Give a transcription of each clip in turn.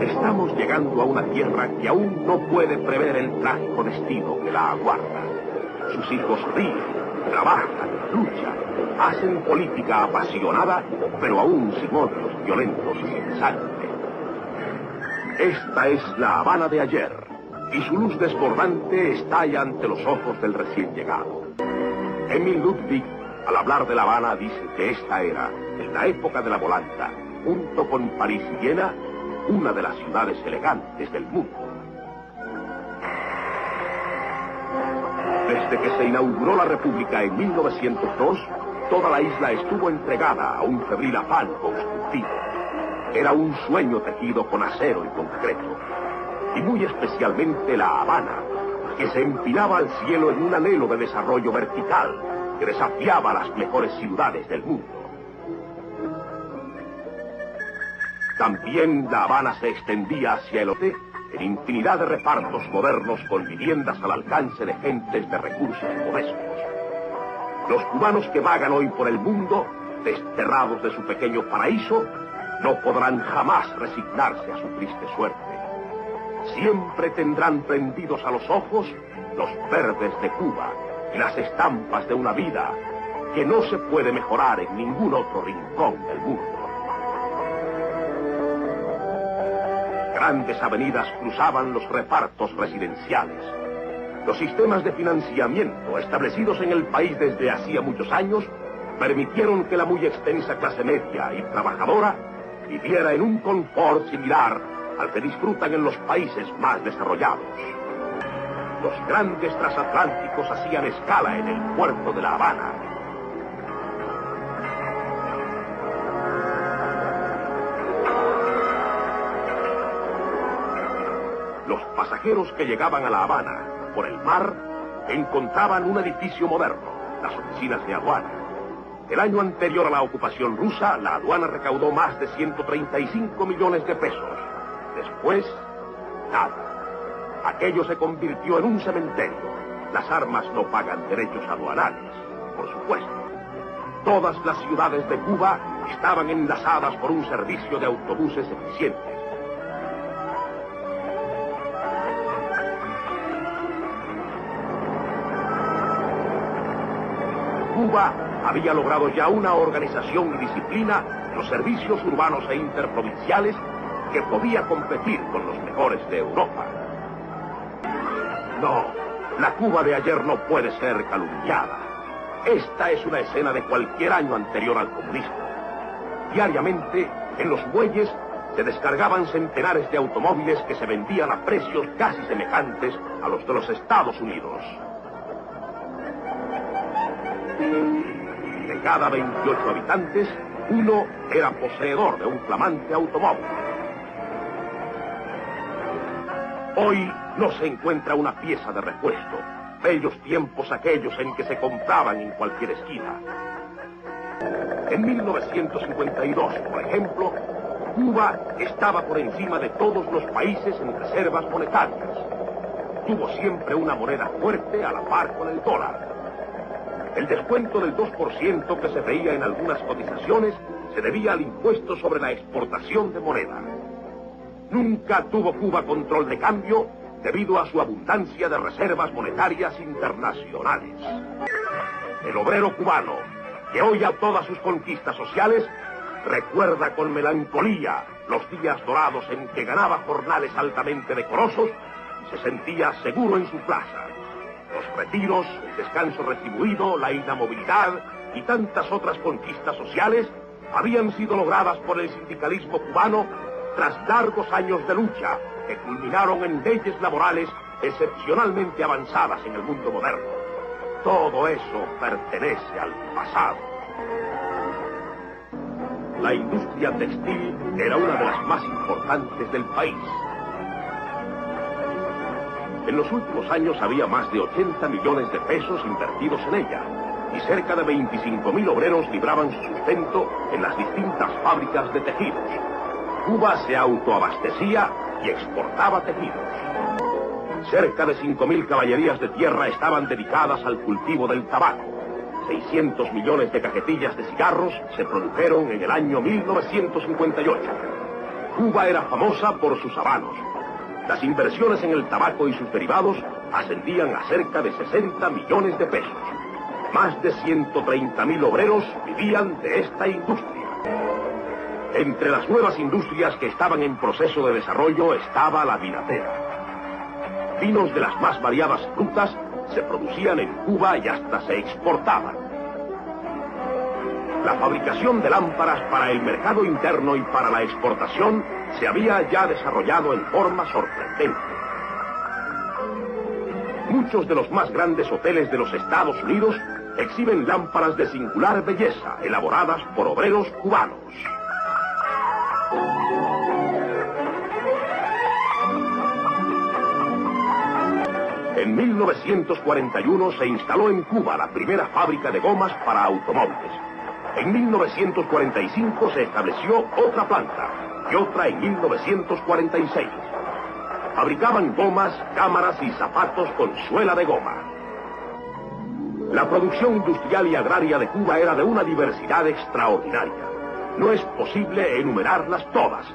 Estamos llegando a una tierra que aún no puede prever el trágico destino que la aguarda. Sus hijos ríen, trabajan, luchan, hacen política apasionada, pero aún sin odios violentos y sin sangre. Esta es la Habana de ayer, y su luz desbordante estalla ante los ojos del recién llegado. Emil Ludwig, al hablar de La Habana, dice que esta era, en la época de la Volanta, junto con París y Viena, una de las ciudades elegantes del mundo. Desde que se inauguró la República en 1902, toda la isla estuvo entregada a un febril afán constructivo. Era un sueño tejido con acero y concreto, y muy especialmente La Habana, que se empinaba al cielo en un anhelo de desarrollo vertical que desafiaba a las mejores ciudades del mundo. También La Habana se extendía hacia el oeste en infinidad de repartos modernos con viviendas al alcance de gentes de recursos modestos. Los cubanos que vagan hoy por el mundo, desterrados de su pequeño paraíso, no podrán jamás resignarse a su triste suerte. Siempre tendrán prendidos a los ojos los verdes de Cuba y las estampas de una vida que no se puede mejorar en ningún otro rincón del mundo. Grandes avenidas cruzaban los repartos residenciales. Los sistemas de financiamiento establecidos en el país desde hacía muchos años permitieron que la muy extensa clase media y trabajadora viviera en un confort similar al que disfrutan en los países más desarrollados. Los grandes transatlánticos hacían escala en el puerto de La Habana. Los pasajeros que llegaban a La Habana por el mar encontraban un edificio moderno, las oficinas de aduana. El año anterior a la ocupación rusa, la aduana recaudó más de 135 millones de pesos. Después, nada. Aquello se convirtió en un cementerio. Las armas no pagan derechos aduanales, por supuesto. Todas las ciudades de Cuba estaban enlazadas por un servicio de autobuses eficientes. Cuba había logrado ya una organización y disciplina en los servicios urbanos e interprovinciales que podía competir con los mejores de Europa. No, la Cuba de ayer no puede ser calumniada. Esta es una escena de cualquier año anterior al comunismo. Diariamente, en los muelles, se descargaban centenares de automóviles que se vendían a precios casi semejantes a los de los Estados Unidos. De cada 28 habitantes, uno era poseedor de un flamante automóvil. Hoy no se encuentra una pieza de repuesto. Bellos tiempos aquellos en que se compraban en cualquier esquina. En 1952, por ejemplo, Cuba estaba por encima de todos los países en reservas monetarias. Tuvo siempre una moneda fuerte a la par con el dólar. El descuento del 2% que se veía en algunas cotizaciones se debía al impuesto sobre la exportación de moneda. Nunca tuvo Cuba control de cambio debido a su abundancia de reservas monetarias internacionales. El obrero cubano, que hoy a todas sus conquistas sociales, recuerda con melancolía los días dorados en que ganaba jornales altamente decorosos y se sentía seguro en su plaza. Los retiros, el descanso retribuido, la inamovilidad y tantas otras conquistas sociales habían sido logradas por el sindicalismo cubano tras largos años de lucha que culminaron en leyes laborales excepcionalmente avanzadas en el mundo moderno. Todo eso pertenece al pasado. La industria textil era una de las más importantes del país. En los últimos años había más de 80 millones de pesos invertidos en ella, y cerca de 25.000 obreros libraban su sustento en las distintas fábricas de tejidos. Cuba se autoabastecía y exportaba tejidos. Cerca de 5.000 caballerías de tierra estaban dedicadas al cultivo del tabaco. 600 millones de cajetillas de cigarros se produjeron en el año 1958. Cuba era famosa por sus habanos. Las inversiones en el tabaco y sus derivados ascendían a cerca de 60 millones de pesos. Más de 130.000 obreros vivían de esta industria. Entre las nuevas industrias que estaban en proceso de desarrollo estaba la vinatera. Vinos de las más variadas frutas se producían en Cuba y hasta se exportaban. La fabricación de lámparas para el mercado interno y para la exportación se había ya desarrollado en forma sorprendente. Muchos de los más grandes hoteles de los Estados Unidos exhiben lámparas de singular belleza, elaboradas por obreros cubanos. En 1941 se instaló en Cuba la primera fábrica de gomas para automóviles. En 1945 se estableció otra planta y otra en 1946. Fabricaban gomas, cámaras y zapatos con suela de goma. La producción industrial y agraria de Cuba era de una diversidad extraordinaria. No es posible enumerarlas todas.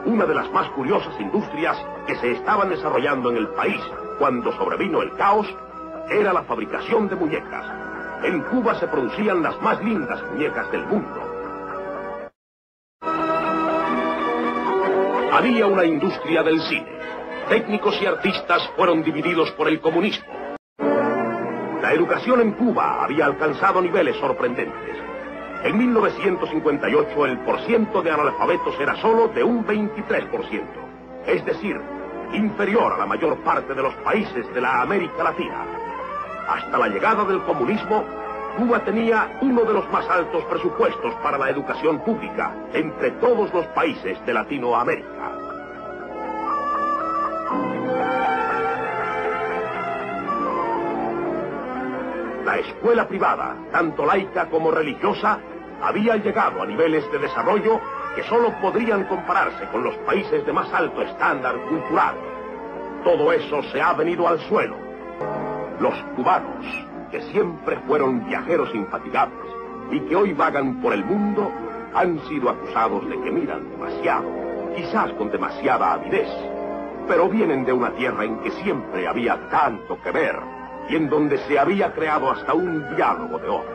Una de las más curiosas industrias que se estaban desarrollando en el país cuando sobrevino el caos era la fabricación de muñecas. En Cuba se producían las más lindas muñecas del mundo. Había una industria del cine. Técnicos y artistas fueron divididos por el comunismo. La educación en Cuba había alcanzado niveles sorprendentes. En 1958 el porciento de analfabetos era solo de un 23%, es decir, inferior a la mayor parte de los países de la América Latina. Hasta la llegada del comunismo, Cuba tenía uno de los más altos presupuestos para la educación pública entre todos los países de Latinoamérica. La escuela privada, tanto laica como religiosa, había llegado a niveles de desarrollo que solo podrían compararse con los países de más alto estándar cultural. Todo eso se ha venido al suelo. Los cubanos, que siempre fueron viajeros infatigables y que hoy vagan por el mundo, han sido acusados de que miran demasiado, quizás con demasiada avidez, pero vienen de una tierra en que siempre había tanto que ver y en donde se había creado hasta un diálogo de ojos.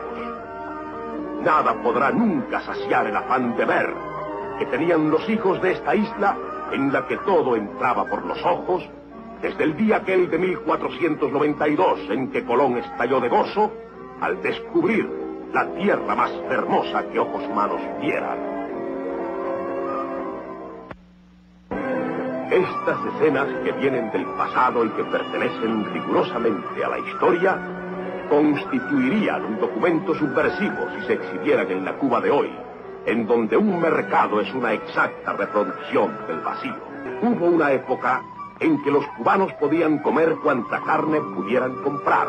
Nada podrá nunca saciar el afán de ver que tenían los hijos de esta isla en la que todo entraba por los ojos, desde el día aquel de 1492 en que Colón estalló de gozo al descubrir la tierra más hermosa que ojos humanos vieran. Estas escenas que vienen del pasado y que pertenecen rigurosamente a la historia constituirían un documento subversivo si se exhibieran en la Cuba de hoy, en donde un mercado es una exacta reproducción del vacío. Hubo una época en que los cubanos podían comer cuanta carne pudieran comprar.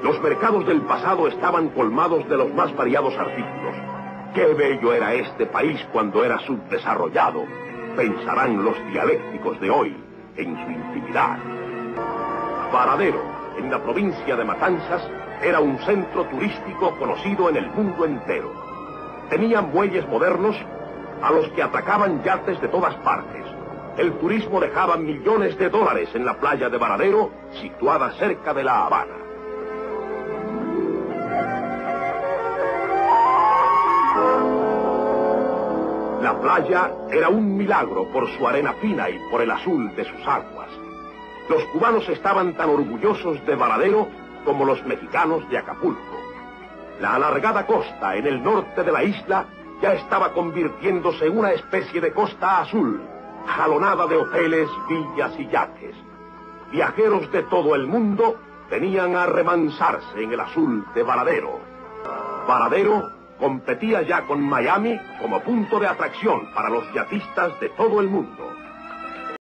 Los mercados del pasado estaban colmados de los más variados artículos. ¡Qué bello era este país cuando era subdesarrollado!, pensarán los dialécticos de hoy en su intimidad. Varadero, en la provincia de Matanzas, era un centro turístico conocido en el mundo entero. Tenía muelles modernos a los que atacaban yates de todas partes. El turismo dejaba millones de dólares en la playa de Varadero, situada cerca de La Habana. La playa era un milagro por su arena fina y por el azul de sus aguas. Los cubanos estaban tan orgullosos de Varadero como los mexicanos de Acapulco. La alargada costa en el norte de la isla ya estaba convirtiéndose en una especie de costa azul, jalonada de hoteles, villas y yates. Viajeros de todo el mundo venían a remansarse en el azul de Varadero. Varadero competía ya con Miami como punto de atracción para los yatistas de todo el mundo.